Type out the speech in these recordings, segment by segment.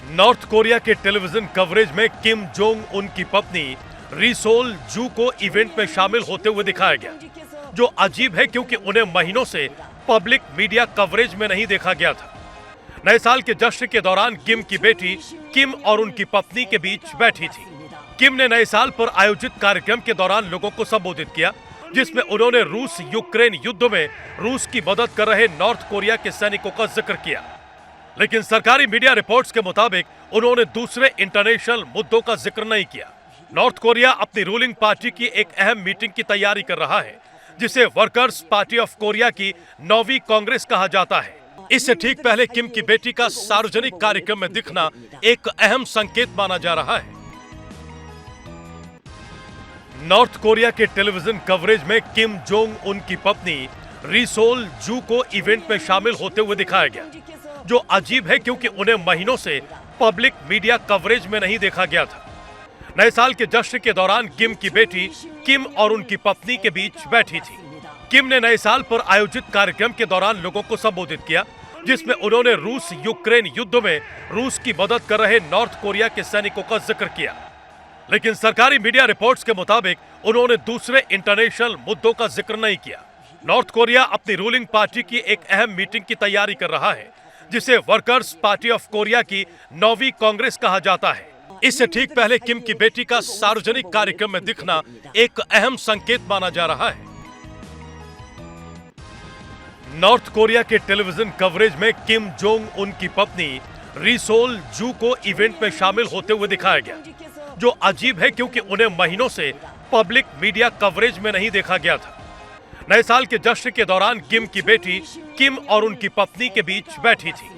North Korea के television coverage में Kim Jong Un की पत्नी री सोल जू को इवेंट में शामिल होते हुए दिखाया गया, जो अजीब है क्योंकि उन्हें महीनों से पब्लिक मीडिया कवरेज में नहीं देखा गया था। नए साल के जश्न के दौरान किम की बेटी किम और उनकी पत्नी के बीच बैठी थी। किम ने नए साल पर आयोजित कार्यक्रम के दौरान लोगों को संबोधित किया, जिसमें उन्होंने रूस यूक्रेन युद्ध में रूस की मदद कर रहे नॉर्थ कोरिया के सैनिकों का जिक्र किया। लेकिन सरकारी मीडिया रिपोर्ट्स के मुताबिक उन्होंने दूसरे इंटरनेशनल मुद्दों का जिक्र नहीं किया। नॉर्थ कोरिया अपनी रूलिंग पार्टी की एक अहम मीटिंग की तैयारी कर रहा है, जिसे वर्कर्स पार्टी ऑफ कोरिया की 9वीं कांग्रेस कहा जाता है। इससे ठीक पहले किम की बेटी का सार्वजनिक कार्यक्रम में दिखना एक अहम संकेत माना जा रहा है। नॉर्थ कोरिया के टेलीविजन कवरेज में किम जोंग उन की पत्नी री सोल जू को इवेंट में शामिल होते हुए दिखाया गया, जो अजीब है क्योंकि उन्हें महीनों से पब्लिक मीडिया कवरेज में नहीं देखा गया था। नए साल के जश्न के दौरान किम की बेटी किम और उनकी पत्नी के बीच बैठी थी। किम ने नए साल पर आयोजित कार्यक्रम के दौरान लोगों को संबोधित किया, जिसमें उन्होंने रूस यूक्रेन युद्ध में रूस की मदद कर रहे नॉर्थ कोरिया के सैनिकों का जिक्र किया। लेकिन सरकारी मीडिया रिपोर्ट्स के मुताबिक उन्होंने दूसरे इंटरनेशनल मुद्दों का जिक्र नहीं किया। नॉर्थ कोरिया अपनी रूलिंग पार्टी की एक अहम मीटिंग की तैयारी कर रहा है, जिसे वर्कर्स पार्टी ऑफ कोरिया की 9वीं कांग्रेस कहा जाता है। इससे ठीक पहले किम की बेटी का सार्वजनिक कार्यक्रम में दिखना एक अहम संकेत माना जा रहा है। नॉर्थ कोरिया के टेलीविजन कवरेज में किम जोंग उन की पत्नी री सोल जू को इवेंट में शामिल होते हुए दिखाया गया, जो अजीब है क्योंकि उन्हें महीनों से पब्लिक मीडिया कवरेज में नहीं देखा गया था। नए साल के जश्न के दौरान किम की बेटी किम और उनकी पत्नी के बीच बैठी थी।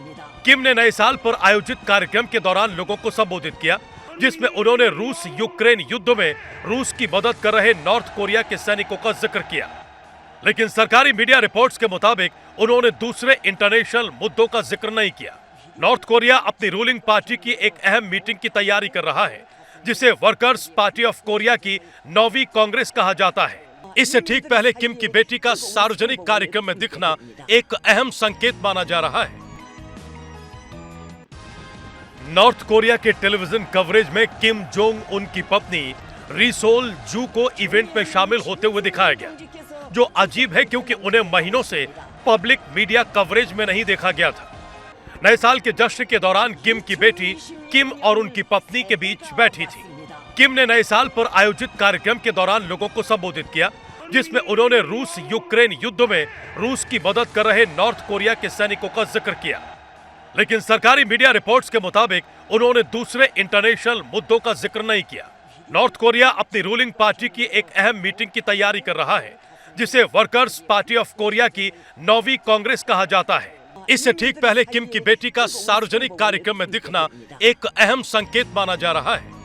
किम ने नए साल पर आयोजित कार्यक्रम के दौरान लोगों को संबोधित किया, जिसमें उन्होंने रूस यूक्रेन युद्ध में रूस की मदद कर रहे नॉर्थ कोरिया के सैनिकों का जिक्र किया। लेकिन सरकारी मीडिया रिपोर्ट्स के मुताबिक उन्होंने दूसरे इंटरनेशनल मुद्दों का जिक्र नहीं किया। नॉर्थ कोरिया अपनी रूलिंग पार्टी की एक अहम मीटिंग की तैयारी कर रहा है, जिसे वर्कर्स पार्टी ऑफ कोरिया की 9वीं कांग्रेस कहा जाता है। इससे ठीक पहले किम की बेटी का सार्वजनिक कार्यक्रम में दिखना एक अहम संकेत माना जा रहा है। नॉर्थ कोरिया के टेलीविजन कवरेज में किम जोंग उन की पत्नी री सोल जू को इवेंट में शामिल होते हुए दिखाया गया, जो अजीब है क्योंकि उन्हें महीनों से पब्लिक मीडिया कवरेज में नहीं देखा गया था। नए साल के जश्न के दौरान किम की बेटी किम और उनकी पत्नी के बीच बैठी थी। किम ने नए साल पर आयोजित कार्यक्रम के दौरान लोगों को संबोधित किया, जिसमें उन्होंने रूस यूक्रेन युद्ध में रूस की मदद कर रहे नॉर्थ कोरिया के सैनिकों का जिक्र किया। लेकिन सरकारी मीडिया रिपोर्ट्स के मुताबिक उन्होंने दूसरे इंटरनेशनल मुद्दों का जिक्र नहीं किया। नॉर्थ कोरिया अपनी रूलिंग पार्टी की एक अहम मीटिंग की तैयारी कर रहा है, जिसे वर्कर्स पार्टी ऑफ कोरिया की 9वीं कांग्रेस कहा जाता है। इससे ठीक पहले किम की बेटी का सार्वजनिक कार्यक्रम में दिखना एक अहम संकेत माना जा रहा है।